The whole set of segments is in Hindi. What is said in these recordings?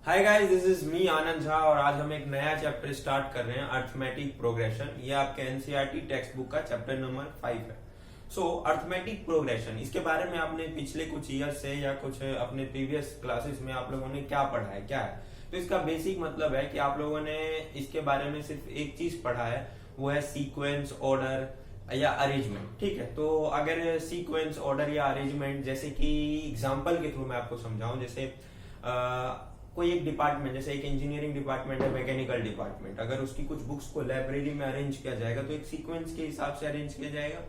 Hi guys, this is me Anand Jha और आज हम एक नया चैप्टर स्टार्ट कर रहे हैं अर्थमेटिक प्रोग्रेशन। ये आपके एनसीईआरटी टेक्स्ट बुक का चैप्टर नंबर 5 है। सो अर्थमेटिक प्रोग्रेशन, इसके बारे में आपने पिछले कुछ ईयर से या कुछ अपने प्रीवियस क्लासेस में आप लोगों ने क्या पढ़ा है, क्या है। तो इसका बेसिक मतलब है कि आप लोगों ने इसके बारे में सिर्फ एक चीज पढ़ा है, वो है सीक्वेंस, ऑर्डर या अरेंजमेंट। ठीक है, तो अगर सीक्वेंस, ऑर्डर या अरेंजमेंट, जैसे कि एग्जांपल के थ्रू मैं आपको समझाऊं, जैसे कोई एक डिपार्टमेंट, जैसे एक इंजीनियरिंग डिपार्टमेंट है, मैकेनिकल डिपार्टमेंट, अगर उसकी कुछ बुक्स को लाइब्रेरी में अरेंज किया जाएगा तो एक सीक्वेंस के हिसाब से अरेंज किया जाएगा।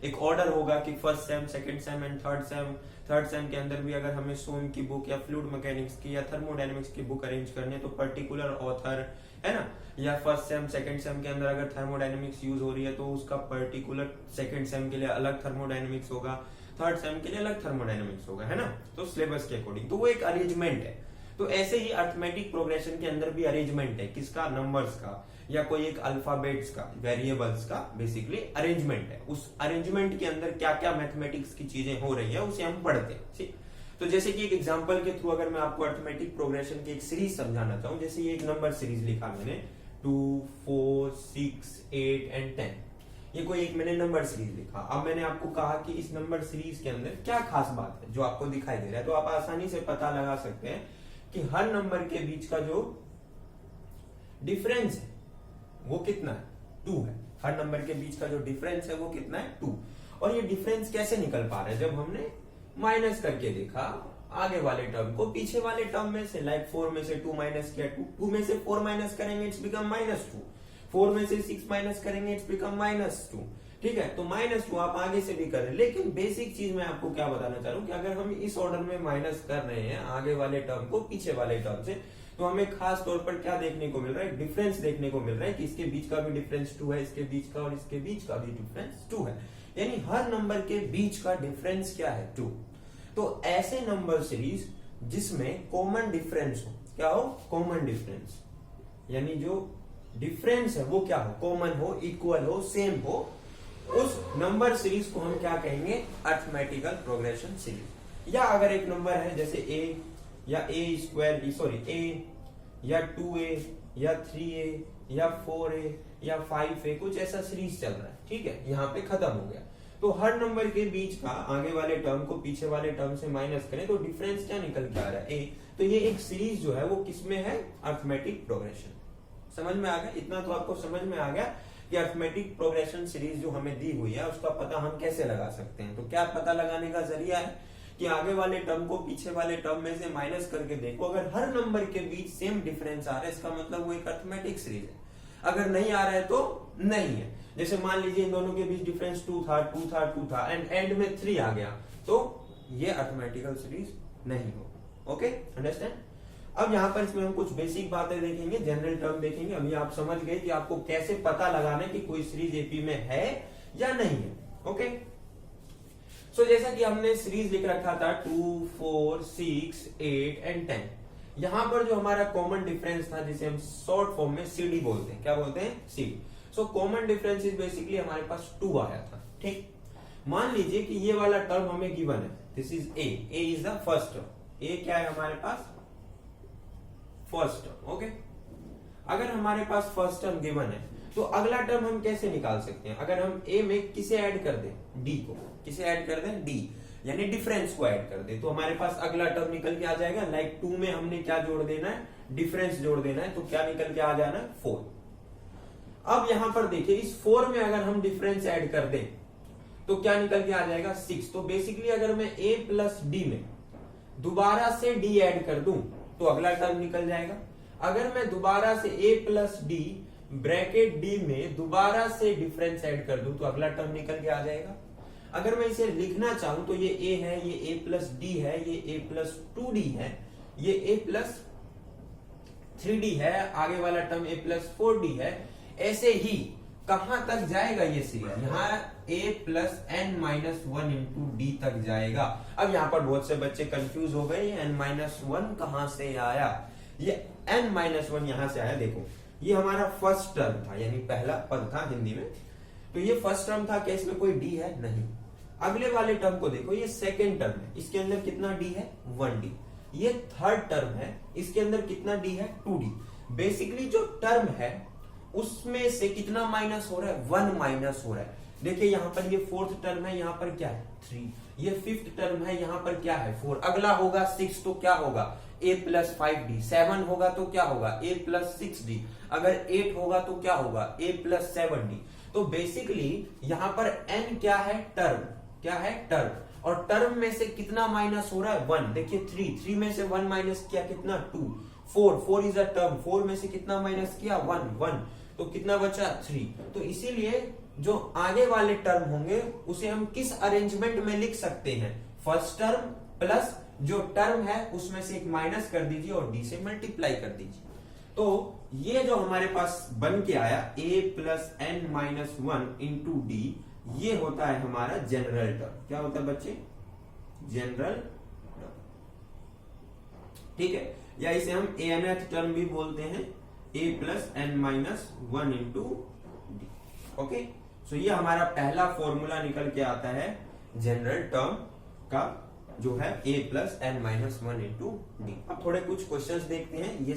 एक ऑर्डर होगा कि first sem, second same and third same के अंदर भी अगर हमें सोम की बुक या फ्लूइड मैकेनिक्स की या थर्मोडायनेमिक्स की बुक अरेंज करनी है तो पर्टिकुलर ऑथर है ना, या फर्स्ट सेम सेकंड सेम के अंदर अगर थर्मोडायनेमिक्स यूज हो रही है तो उसका पर्टिकुलर सेकंड सेम के लिए अलग थर्मोडायनेमिक्स होगा, थर्ड सेम के लिए अलग थर्मोडायनेमिक्स होगा, है ना, तो सिलेबस के अकॉर्डिंग। तो वो एक अरेंजमेंट है। तो ऐसे ही अर्थमेटिक प्रोग्रेशन के अंदर भी अरेंजमेंट है, किसका, नंबर्स का या कोई एक अल्फाबेट्स का, वेरिएबल्स का बेसिकली अरेंजमेंट है। उस अरेंजमेंट के अंदर क्या क्या मैथमेटिक्स की चीजें हो रही है उसे हम पढ़ते हैं। ठीक, तो जैसे कि एक एग्जांपल के थ्रू अगर मैं आपको अर्थमेटिक प्रोग्रेशन की एक सीरीज समझाना चाहूं, जैसे ये एक नंबर सीरीज लिखा मैंने 2, 4, 6, 8 एंड 10, ये कोई एक मैंने नंबर सीरीज लिखा। अब मैंने आपको कहा कि इस नंबर सीरीज के अंदर क्या खास बात है जो आपको दिखाई दे रहा है, तो आप आसानी से पता लगा सकते हैं कि हर नंबर के बीच का जो डिफरेंस है वो कितना है, 2 है। हर नंबर के बीच का जो डिफरेंस है वो कितना है, 2। और ये डिफरेंस कैसे निकल पा रहा है, जब हमने माइनस करके देखा आगे वाले टर्म को पीछे वाले टर्म में से, लाइक 4 में से 2 माइनस किया, 2 में से 4 माइनस करेंगे इट्स बिकम -2, 4 में से 6 माइनस करेंगे इट्स बिकम -2। ठीक है, तो -2 आप आगे से भी कर रहे हैं, लेकिन बेसिक चीज मैं आपको क्या बताना चाह रहा हूं कि अगर हम इस ऑर्डर में माइनस कर रहे हैं आगे वाले टर्म को पीछे वाले टर्म से, तो हमें खास तौर पर क्या देखने को मिल रहा है, डिफरेंस देखने को मिल रहा है कि इसके बीच का भी डिफरेंस 2 है, इसके बीच का और इसके बीच का भी डिफरेंस 2 है, यानी हर नंबर के बीच का डिफरेंस क्या है, 2। तो ऐसे नंबर सीरीज जिसमें कॉमन डिफरेंस हो, क्या हो, कॉमन डिफरेंस, यानी जो डिफरेंस है वो क्या हो, कॉमन हो, इक्वल हो, सेम हो, उस नंबर सीरीज को हम क्या कहेंगे, अर्थमेटिकल प्रोग्रेशन सीरीज। या अगर एक नंबर है जैसे a या a या 2a या 3a या 4a या 5a, कुछ ऐसा सीरीज चल रहा है। ठीक है, यहाँ पे खत्म हो गया। तो हर नंबर के बीच का आगे वाले टर्म को पीछे वाले टर्म से माइनस करें तो डिफरेंस क्या निकल के आ रहा है, a। तो ये एक सीरीज जो है वो किसमें है, अर्थमेटिक प्रोग्रेशन। समझ में आ गया, इतना तो आपको समझ में आ गया कि अर्थमेटिक प्रोग्रेशन सीरीज जो हमें दी हुई है उसका पता हम कैसे लगा सकते हैं। तो क्या पता लगाने का जरिया है कि आगे वाले टर्म को पीछे वाले टर्म में से माइनस करके देखो, अगर हर नंबर के बीच सेम डिफरेंस आ रहा है इसका मतलब वो एक अर्थमेटिक सीरीज है। अगर नहीं आ रहा है तो नहीं है। जैसे मान लीजिए इन दोनों के बीच डिफरेंस 2 था एंड एंड में 3 आ गया, तो ये अर्थमेटिकल सीरीज नहीं हो। Okay, understand. अब यहाँ पर इसमें हम कुछ बेसिक बातें देखेंगे, जनरल टर्म देखेंगे। अभी आप समझ गए कि आपको कैसे पता लगाना है कि कोई सीरीज एपी में है या नहीं है। ओके, सो जैसा कि हमने सीरीज लिख रखा था 2, 4, 6, 8 एंड 10। यहाँ पर जो हमारा कॉमन डिफरेंस था जिसे हम शॉर्ट फॉर्म में सीडी बोलते हैं, क्या बोलते हैं, CD. So common difference is basically हमारे पास 2 आया था। ठीक, मान लीजिए कि ये वाला टर्म हमें गिवन है, this is A is the first term. A क्या है हमारे पास, फर्स्ट टर्म। ओके, अगर हमारे पास फर्स्ट टर्म गिवन है तो अगला टर्म हम कैसे निकाल सकते हैं, अगर हम ए में किसे ऐड कर दें, डी को, किसे ऐड कर दें, डी, यानी डिफरेंस को ऐड कर दें, तो हमारे पास अगला टर्म निकल के आ जाएगा। लाइक 2 में हमने क्या जोड़ देना है, डिफरेंस जोड़ देना है, तो क्या निकल के आ जाना है, 4। अब यहां पर देखिए इस 4 में अगर हम डिफरेंस ऐड कर दें तो क्या निकल के आ जाएगा, 6। तो बेसिकली अगर मैं a प्लस डी में दोबारा से d ऐड कर दूं तो अगला टर्म निकल जाएगा। अगर मैं दोबारा से a plus D bracket d में दोबारा से डिफरेंस ऐड कर दूं तो अगला टर्म निकल के आ जाएगा। अगर मैं इसे लिखना चाहूं तो ये a है, ये a प्लस डी है, ये a प्लस 2d है, ये a प्लस 3d है, आगे वाला टर्म a प्लस 4d है। ऐसे ही कहां तक जाएगा ये सीरीज, यहाँ a plus n minus 1 into D तक जाएगा। अब यहाँ पर बहुत से बच्चे कंफ्यूज हो गए, ये n माइनस 1 कहां से आया, ये n माइनस 1 यहां से आया। देखो ये हमारा फर्स्ट टर्म था, यानी पहला पद था हिंदी में, तो ये फर्स्ट टर्म था, क्या इसमें कोई डी है, नहीं। अगले वाले टर्म को देखो, ये सेकेंड टर्म है, इसके अंदर कितना डी है, 1d। ये थर्ड टर्म है, इसके अंदर कितना डी है 2d। बेसिकली जो टर्म है उसमें से कितना माइनस हो रहा है 1 माइनस हो रहा है। देखिए यहाँ पर ये फोर्थ टर्म है, यहाँ पर क्या है 3, ये फिफ्थ टर्म है, यहाँ पर क्या है 4, अगला होगा 6 तो क्या होगा a प्लस 5d, 7 होगा तो क्या होगा a प्लस 6d, अगर 8 होगा तो क्या होगा a प्लस 7d। तो बेसिकली यहाँ पर n क्या है टर्म, क्या है टर्म, और टर्म में से कितना माइनस हो रहा है 1। देखिए 3 में से 1 माइनस किया कितना 2, 4 इज अ टर्म, 4 में से कितना माइनस किया 1, तो कितना बचा 3। तो इसीलिए जो आगे वाले टर्म होंगे उसे हम किस अरेंजमेंट में लिख सकते हैं, फर्स्ट टर्म प्लस जो टर्म है उसमें से एक माइनस कर दीजिए और डी से मल्टीप्लाई कर दीजिए। तो ये जो हमारे पास बन के आया a plus N minus 1 into d, ये होता है हमारा जनरल टर्म। क्या होता है बच्चे, जनरल टर्म, ठीक है, या इसे हम nth टर्म भी बोलते हैं, a plus N minus 1 into D. Okay, so ये हमारा पहला फॉर्मूला निकल के आता है जनरल टर्म का, जो है a plus N minus 1 into d. अब थोड़े कुछ क्वेश्चंस देखते हैं, ये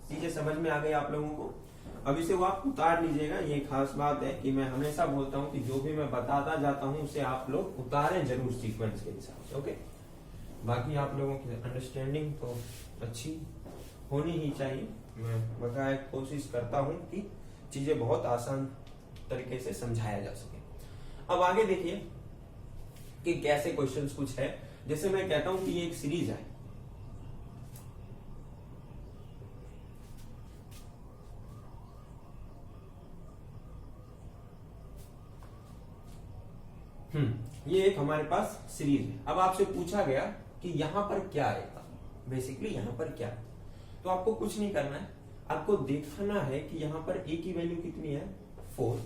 चीजें समझ में आ गई आप लोगों को। अब इसे वो आप उतार लीजिएगा, ये खास बात है कि मैं हमेशा बोलता हूं कि जो भी मैं बताता जाता हूं उसे आप लोग उतारें जरूर सीक्वेंस के हिसाब से। ओके, बाकी आप लोगों की अंडरस्टैंडिंग तो अच्छी होनी ही चाहिए। मैं बकाया कोशिश करता हूं कि चीजें बहुत आसान तरीके से समझाया जा सके। अब आगे देखिए कि कैसे क्वेश्चंस कुछ है। जैसे मैं कहता हूं कि ये एक सीरीज है, ये एक हमारे पास सीरीज है। अब आपसे पूछा गया कि यहां पर क्या आएगा, बेसिकली यहां पर क्या है, तो आपको कुछ नहीं करना है, आपको देखना है कि यहां पर a की वैल्यू कितनी है 4।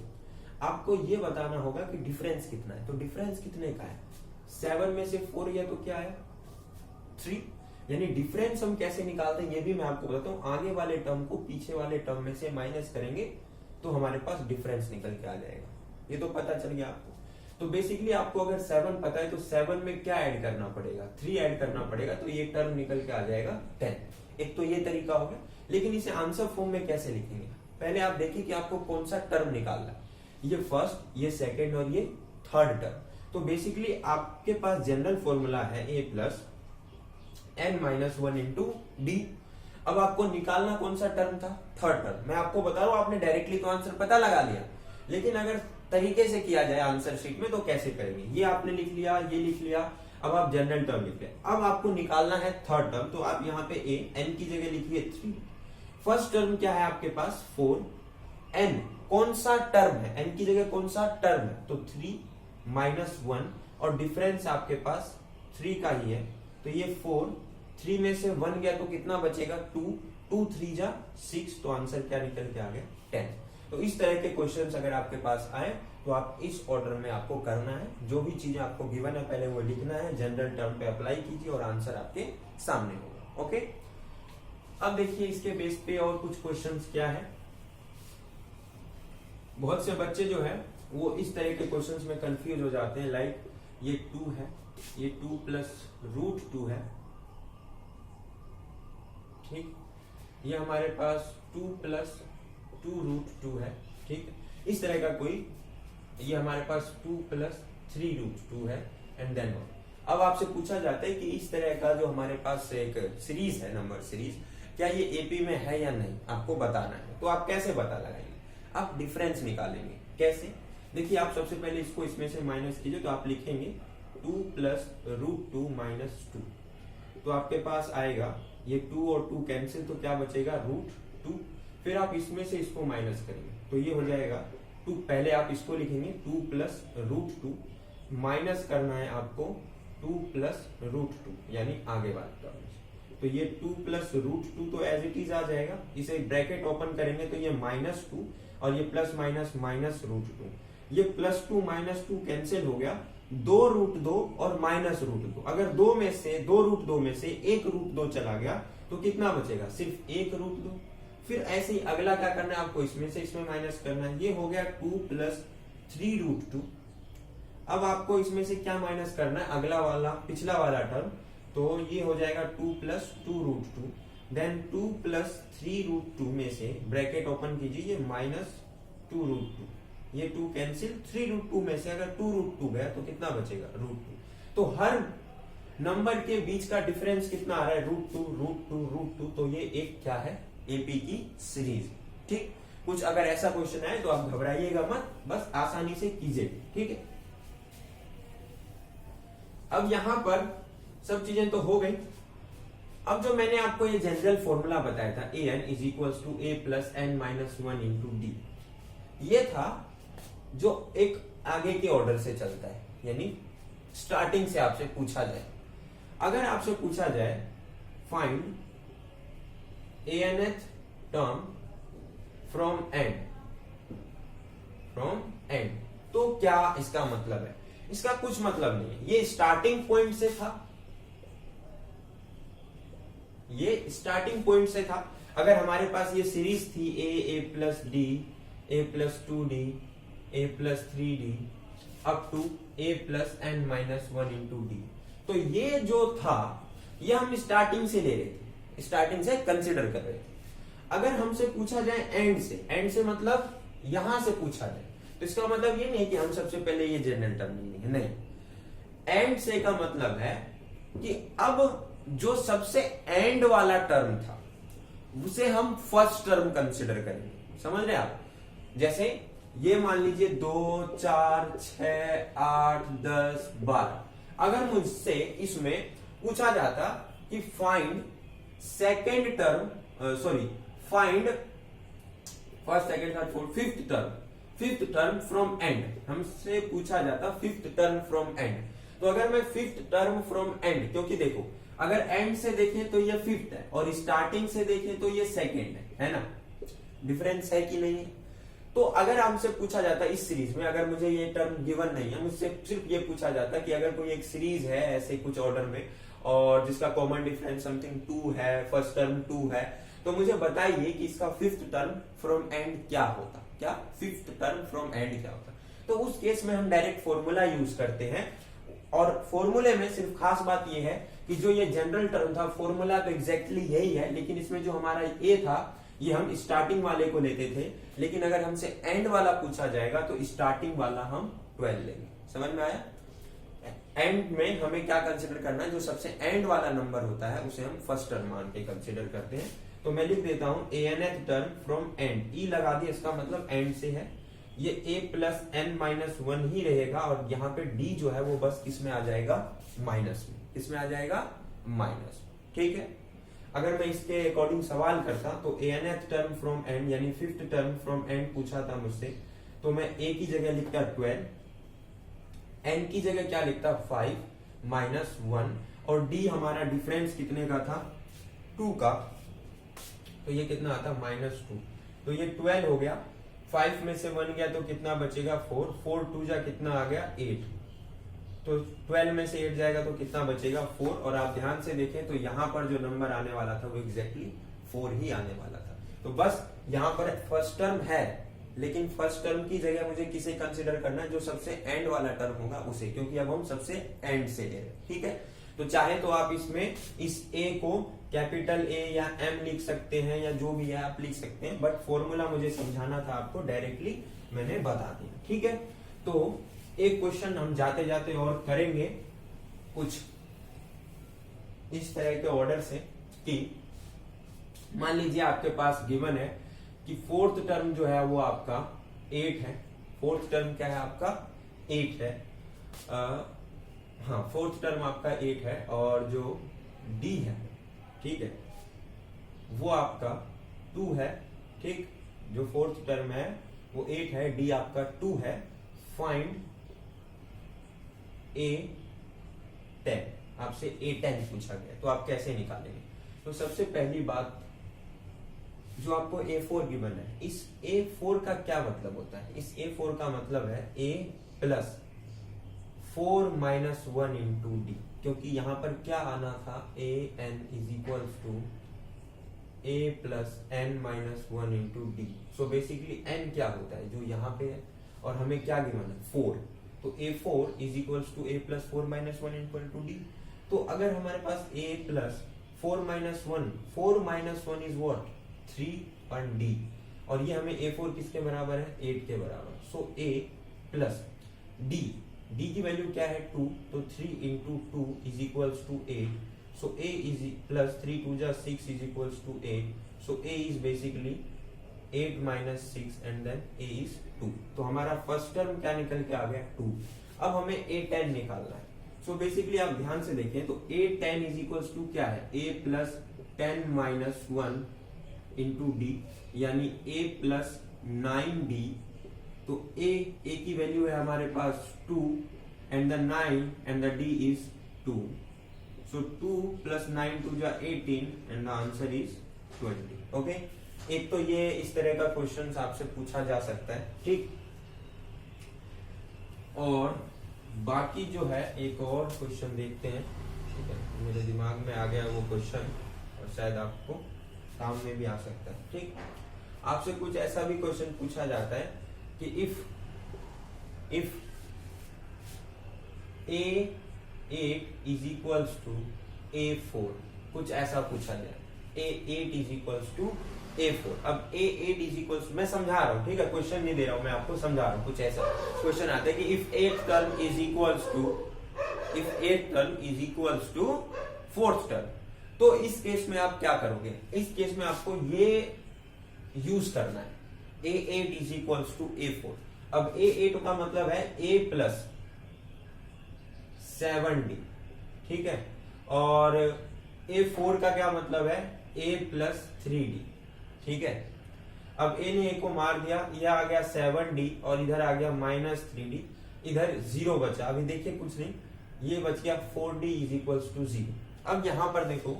आपको ये बताना होगा कि डिफरेंस कितना है, तो डिफरेंस कितने का है 7 में से 4 गया तो क्या है 3। यानी डिफरेंस हम कैसे निकालते हैं ये भी मैं आपको बताता हूं। आगे वाले टर्म को पीछे वाले टर्म में से माइनस करेंगे तो हमारे पास डिफरेंस निकल के आ जाएगा, ये तो पता चल गया आपको। तो बेसिकली आपको अगर 7 पता है तो 7 में क्या ऐड करना पड़ेगा 3 ऐड करना पड़ेगा, तो ये टर्म निकल के आ जाएगा 10। एक तो ये तरीका हो गया, लेकिन इसे आंसर फॉर्म में कैसे लिखेंगे, पहले आप देखिए कि आपको कौन सा टर्म निकालना है, ये फर्स्ट, ये सेकेंड और ये थर्ड टर्म। तो बेसिकली आपके पास जनरल फॉर्मूला है a plus N minus 1 into d. अब आपको निकालना कौन सा टर्म था थर्ड टर्म। मैं आपको बता रहा हूं आपने डायरेक्टली तो आंसर पता लगा लिया, लेकिन अगर तरीके से किया जाए आंसर शीट में तो कैसे करेंगे, ये आपने लिख लिया, ये लिख लिया, अब आप जनरल टर्म लिख लिया। अब आपको निकालना है थर्ड टर्म, तो आप यहाँ पे a, n की जगह लिखिए 3। फर्स्ट टर्म क्या है आपके पास 4, n कौन सा टर्म है, n की जगह कौन सा टर्म है, तो 3 माइनस 1, और डिफरेंस आपके पास 3 का ही है, तो ये 4, 3 में से 1 गया तो कितना बचेगा 2, 2 3 जा 6, तो आंसर क्या निकल के आ गया 10। तो इस तरह के क्वेश्चंस अगर आपके पास आए तो आप इस ऑर्डर में आपको करना है, जो भी चीजें आपको गिवन है पहले वो लिखना है, जनरल टर्म पे अप्लाई कीजिए और आंसर आपके सामने होगा। ओके, अब देखिए इसके बेस पे और कुछ क्वेश्चंस क्या है। बहुत से बच्चे जो है वो इस तरह के क्वेश्चंस में कंफ्यूज हो जाते हैं, लाइक ये 2 है, ये 2 प्लस रूट 2 है, ठीक, ये हमारे पास 2 प्लस 2 रूट 2 है, ठीक, इस तरह का कोई, ये हमारे पास 2 प्लस 3 रूट 2 है, एंड देन अब आपसे पूछा जाता है कि इस तरह का जो हमारे पास एक सीरीज है, नंबर सीरीज, क्या ये एपी में है या नहीं, आपको बताना है। तो आप कैसे पता लगाएंगे, आप डिफरेंस निकालेंगे। कैसे, देखिए आप सबसे पहले इसको इसमें से माइनस कीजिए, तो आप लिखेंगे 2 प्लस रूट 2 माइनस 2, तो आपके पास आएगा ये 2 और 2 कैंसिल, तो क्या बचेगा रूट 2। फिर आप इसमें से इसको माइनस करेंगे तो ये हो जाएगा 2, पहले आप इसको लिखेंगे 2 प्लस रूट 2, माइनस करना है आपको 2 प्लस रूट 2, यानी आगे वाला टर्म, तो ये 2 प्लस रूट 2 तो एज इट इज आ जाएगा, इसे ब्रैकेट ओपन करेंगे तो ये माइनस 2 और ये प्लस माइनस माइनस रूट 2, ये प्लस 2 माइनस 2 कैंसिल हो गया, 2 रूट 2 और माइनस रूट 2, अगर 2 रूट 2 में से 1 रूट 2 चला गया तो कितना बचेगा, सिर्फ 1 रूट 2। फिर ऐसे ही अगला क्या करना है आपको, इसमें से इसमें माइनस करना है, ये हो गया 2 प्लस 3 रूट 2। अब आपको इसमें से क्या माइनस करना है, अगला वाला पिछला वाला टर्म, तो ये हो जाएगा 2 प्लस 2√2, देन 2 प्लस 3√2 में से ब्रैकेट ओपन कीजिए, ये माइनस 2√2, ये 2 कैंसिल, 3√2 में से अगर 2√2 गया तो कितना बचेगा √2। तो हर नंबर के बीच का डिफरेंस कितना आ रहा है √2, तो ये एक क्या है एपी की सीरीज। ठीक, कुछ अगर ऐसा क्वेश्चन आए तो आप घबराइएगा मत, बस आसानी से कीजिए। ठीक है, अब यहां पर सब चीजें तो हो गई। अब जो मैंने आपको ये जनरल फॉर्मूला बताया था an is equals to a plus n minus 1 into d, ये था जो एक आगे के ऑर्डर से चलता है, यानी स्टार्टिंग से आपसे पूछा जाए, अगर आपसे पूछा जाए find anth term from and, तो क्या इसका मतलब है? इसका कुछ मतलब नहीं है, ये स्टार्टिंग पॉइंट से था, ये स्टार्टिंग पॉइंट से था। अगर हमारे पास ये सीरीज थी a plus d, a plus 2d, a plus 3d up to a plus n minus 1 into d, तो ये जो था ये हम स्टार्टिंग से ले रहे थे, स्टार्टिंग से कंसिडर कर रहे थे। अगर हमसे पूछा जाए एंड से मतलब यहां से पूछा जाए, तो इसका मतलब ये नहीं कि हम सबसे पहले ये जनरल टर्म लेंगे, नहीं। एंड से का मतलब है कि अब जो सबसे एंड वाला टर्म था उसे हम फर्स्ट टर्म कंसिडर करेंगे, समझ रहे आप? जैसे ये मान लीजिए 2, 4, 6, 8, 10, 12, अगर मुझसे इसमें पूछा जाता कि find second term, find first second third fourth fifth term from and, हमसे पूछा जाता फिफ्थ टर्म फ्रॉम एंड, तो अगर मैं फिफ्थ टर्म फ्रॉम एंड, क्योंकि देखो अगर एंड से देखें तो ये फिफ्थ है और स्टार्टिंग से देखें तो ये सेकेंड है ना, डिफरेंस है कि नहीं है? तो अगर हमसे पूछा जाता इस सीरीज में, अगर मुझे ये टर्म गिवन नहीं है, मुझसे सिर्फ ये पूछा जाता कि अगर कोई एक सीरीज है ऐसे कुछ ऑर्डर में और जिसका कॉमन डिफरेंस समथिंग 2 है, फर्स्ट टर्म 2 है, तो मुझे बताइए कि इसका फिफ्थ टर्म फ्रॉम एंड क्या होता, क्या फिफ्थ टर्म फ्रॉम एंड क्या होता। तो उस केस में हम डायरेक्ट फॉर्मूला यूज करते हैं, और फॉर्मूले में सिर्फ खास बात यह है कि जो ये जनरल टर्म था, फॉर्मूला तो एग्जैक्टली यही है, लेकिन इसमें जो हमारा ए था ये हम स्टार्टिंग वाले को लेते थे, लेकिन अगर हमसे एंड वाला पूछा जाएगा तो स्टार्टिंग वाला हम 12 लेंगे। समझ में आया? एंड में हमें क्या कंसिडर करना है, जो सबसे एंड वाला नंबर होता है उसे हम फर्स्ट टर्म मान के कंसिडर करते हैं। तो मैं लिख देता हूं anth टर्म फ्रॉम एंड, ई लगा दिया, इसका मतलब एंड से है, ये a प्लस n माइनस 1 ही रहेगा, और यहाँ पे d जो है वो बस किसमें आ जाएगा, माइनस में, किसमें आ जाएगा, माइनस। ठीक है, अगर मैं इसके अकॉर्डिंग सवाल करता तो anth टर्म फ्रॉम एंड यानी फिफ्थ टर्म फ्रॉम एंड पूछा था मुझसे, तो मैं a की जगह लिखता 12, n की जगह क्या लिखता 5 माइनस 1, और d हमारा डिफरेंस कितने का था, 2 का, तो ये कितना आता -2, तो ये 12 हो गया, 5 में से 1 गया तो कितना बचेगा 4, 4 2 जा कितना आ गया 8, तो 12 में से 8 जाएगा तो कितना बचेगा 4, और आप ध्यान से देखें तो यहाँ पर जो नंबर आने वाला था वो एग्जैक्टली 4 ही आने वाला था। तो बस यहाँ पर फर्स्ट टर्म है, लेकिन फर्स्ट टर्म की जगह मुझे किसे कंसिडर करना है, जो सबसे एंड वाला टर्म होगा उसे, क्योंकि अब हम सबसे एंड से ले रहे हैं। ठीक है, तो चाहे तो आप इसमें इस ए को कैपिटल ए या एम लिख सकते हैं, या जो भी है आप लिख सकते हैं, बट फॉर्मूला मुझे समझाना था आपको, डायरेक्टली मैंने बता दिया। ठीक है, तो एक क्वेश्चन हम जाते जाते और करेंगे कुछ इस तरह के ऑर्डर से, कि मान लीजिए आपके पास गिवन है कि फोर्थ टर्म जो है वो आपका 8 है, फोर्थ टर्म क्या है आपका 8 है, हाँ फोर्थ टर्म आपका 8 है, और जो डी है, ठीक है, वो आपका 2 है। ठीक, जो फोर्थ टर्म है वो 8 है, डी आपका 2 है, फाइंड A10, आपसे A10 पूछा गया, तो आप कैसे निकालेंगे? तो सबसे पहली बात, जो आपको A4 गिवन है, इस A4 का क्या मतलब होता है? इस A4 का मतलब है A plus 4 minus 1 into d, क्योंकि यहां पर क्या आना था, an is equal to a plus n minus 1 into d. So basically n क्या होता है, जो यहाँ पे है, और हमें क्या गिवन है 4, तो a4 is equal to a plus 4 minus 1 equal to d. तो अगर हमारे पास a plus 4 minus 1, 4 minus 1 is what 3 और d, और ये हमें a4 किसके बराबर है 8 के बराबर। So a plus d, d की वैल्यू क्या है 2, तो 3 into 2 is equals to 8। So a is plus 3 2 जा 6 is equals to 8। So a is basically 8 minus 6 and then a is 2। तो हमारा फर्स्ट टर्म क्या निकल के आ गया 2। अब हमें a10 निकालना है। सो बेसिकली आप ध्यान से देखें तो a10 इज इक्वल्स टू क्या है a plus 10 minus 1 into D, यानी a प्लस 9d। तो a की वैल्यू है हमारे पास 2 and the 9 and the d is 2। So 2 plus 9 2 जा 18 and the answer is 20। Okay, एक तो ये इस तरह का क्वेश्चन आपसे पूछा जा सकता है, ठीक। और बाकी जो है एक और क्वेश्चन देखते हैं, ठीक है, मेरे दिमाग में आ गया वो क्वेश्चन और शायद आपको काम में भी आ सकता है, ठीक। आपसे कुछ ऐसा भी क्वेश्चन पूछा जाता है कि if a8 is equals to a4, कुछ ऐसा पूछा जाए a8 is equals to a4। अब a8 इज इक्वल्स, मैं समझा रहा हूँ, ठीक है, क्वेश्चन नहीं दे रहा हूं, मैं आपको समझा रहा हूँ। कुछ ऐसा क्वेश्चन आता है कि if 8th term is equals to 4th term, तो इस केस में आप क्या करोगे, इस केस में आपको ये यूज करना है a8 is equals to a4। अब a8 का मतलब है a प्लस 7d, ठीक है, और a4 का क्या मतलब है a प्लस 3d, ठीक है। अब a ने a को मार दिया, ये आ गया 7d और इधर आ गया माइनस 3d, इधर 0 बचा, अभी देखिए कुछ नहीं, ये बच गया 4d इज इक्वल्स टू 0। अब यहां पर देखो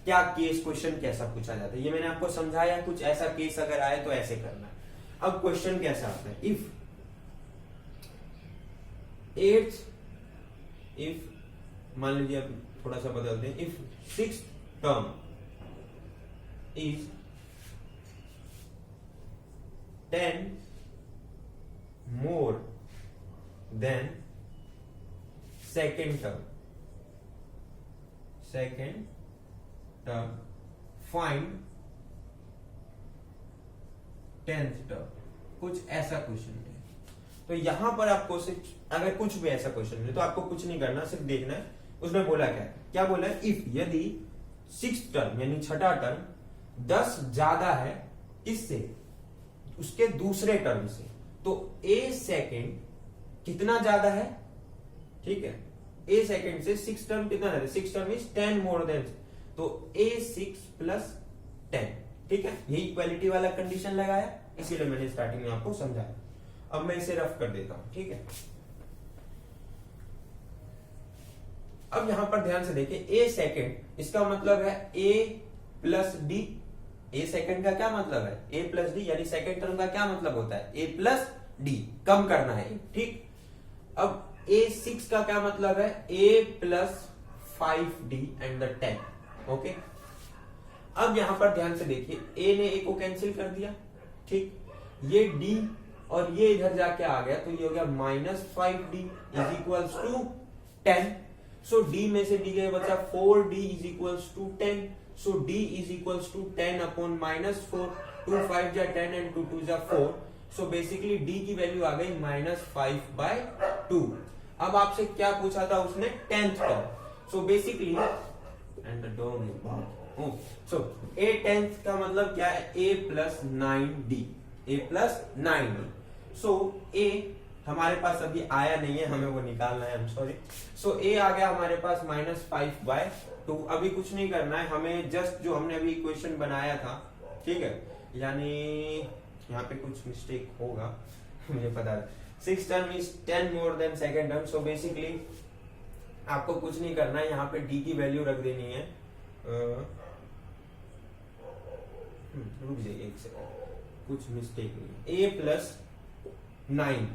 क्या केस क्वेश्चन कैसा पूछा जाता है, ये मैंने आपको समझाया, कुछ ऐसा केस अगर आए तो ऐसे करना है। अब क्वेश्चन कैसा आता है, इफ मान लीजिए अब थोड़ा सा बदलते हैं, if 6th term is 10 more than second term, find 10th term, कुछ ऐसा क्वेश्चन है। तो यहां पर आपको सिर्फ अगर कुछ भी ऐसा क्वेश्चन है तो आपको कुछ नहीं करना, सिर्फ देखना है उसमें बोला क्या बोला है, इफ यदि 6th टर्म यानी छठा टर्म 10 ज्यादा है इससे, उसके दूसरे टर्म से, तो a सेकेंड कितना ज्यादा है, ठीक है, a सेकेंड से 6 टर्म कितना ज्यादा, 6 टर्म इज 10 मोर देन, तो a6 प्लस 10, ठीक है, यही इक्वालिटी वाला कंडीशन लगाया, इसीलिए मैंने स्टार्टिंग में आपको समझाया। अब मैं इसे रफ कर देता हूं, ठीक है। अब यहां पर ध्यान से देखिए a सेकेंड, इसका मतलब है a plus D. A second का क्या मतलब है a प्लस डी, यानी सेकंड टर्म का क्या मतलब होता है a प्लस डी, कम करना है, ठीक। अब a6 का क्या मतलब है a plus 5d and the 10, okay. अब यहां पर ध्यान से देखिए a ने a को कैंसिल कर दिया, ठीक, ये d और ये इधर जाके आ गया, तो ये हो गया minus 5d is equals to 10। So d में से d गया बचा 4d is equals to 10। So d is equals to 10 upon minus 4, 2 5 जा 10 and 2 2 जा 4. So basically d की वैल्यू आ गई -5/2। अब आपसे क्या पूछा था उसने 10th term. So basically and the dog is back. So a 10th का मतलब क्या है a plus 9d, a plus 9d. So a हमारे पास अभी आया नहीं है, हमें वो निकालना है, सॉरी। सो a आ गया हमारे पास -5/2। अभी कुछ नहीं करना है हमें, जस्ट जो हमने अभी इक्वेशन बनाया था, ठीक है, यानी यहाँ पे कुछ मिस्टेक होगा मुझे पता है। 6th term is 10 more than second term, so basically आपको कुछ नहीं करना है, यहाँ पे d की वैल्यू रख देनी है, रुक जाइए एक सेकंड, कुछ मिस्टेक नहीं है, a प्लस 9,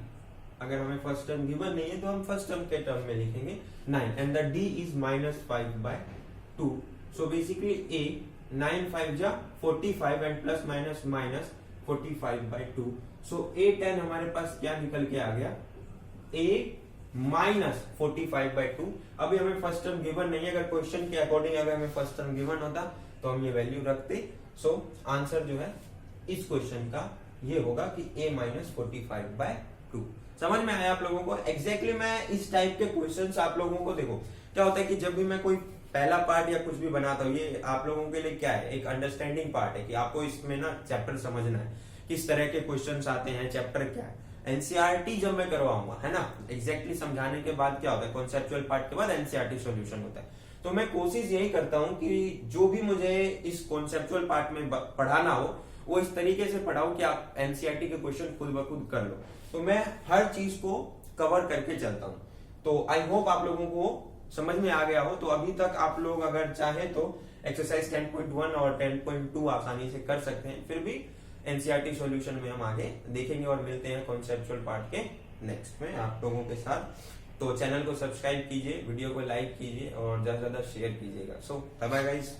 अगर हमें फर्स्ट टर्म गिवन नहीं है तो हम फर्स्ट टर्म के टर्म में लिखेंगे 9 and the d is -5/2। So basically a 9 5 जा 45 and plus minus minus 45/2। So a10 हमारे पास क्या निकल के आ गया, a -45/2। अभी हमें फर्स्ट टर्म गिवन नहीं है, अगर क्वेश्चन के अकॉर्डिंग अगर हमें फर्स्ट टर्म गिवन होता तो हम ये वैल्यू रखते। सो आंसर जो है इस क्वेश्चन का ये होगा कि a -45/2। समझ में आया आप लोगों को? एग्जैक्टली मैं इस टाइप के क्वेश्चंस आप लोगों को, देखो क्या होता है कि जब भी मैं कोई पहला पार्ट या कुछ भी बनाता हूँ, ये आप लोगों के लिए क्या है, एक अंडरस्टैंडिंग पार्ट है कि आपको इसमें ना चैप्टर समझना है, किस तरह के क्वेश्चंस आते हैं, चैप्टर क्या है। एनसीईआरटी जब मैं करवाऊंगा, है ना, एग्जैक्टली समझाने के बाद क्या होता है, कॉन्सेप्चुअल पार्ट के बाद एनसीईआरटी सॉल्यूशन होता है। तो मैं कोशिश यही करता हूँ कि जो भी मुझे इस कॉन्सेप्चुअल पार्ट में पढ़ाना हो वो इस तरीके से पढ़ाऊं कि आप एनसीईआरटी के क्वेश्चन खुद ब खुद कर लो। तो मैं हर चीज को कवर करके चलता हूं। तो आई होप आप लोगों को समझ में आ गया हो। तो अभी तक आप लोग अगर चाहे तो एक्सरसाइज 10.1 और 10.2 आसानी से कर सकते हैं। फिर भी एनसीईआरटी सॉल्यूशन में हम आगे देखेंगे और मिलते हैं कॉन्सेप्चुअल पार्ट के नेक्स्ट में आप लोगों के साथ। तो चैनल को सब्सक्राइब कीजिए, वीडियो को लाइक कीजिए और ज्यादा से ज्यादा शेयर कीजिएगा। सो बाय बाय गाइस।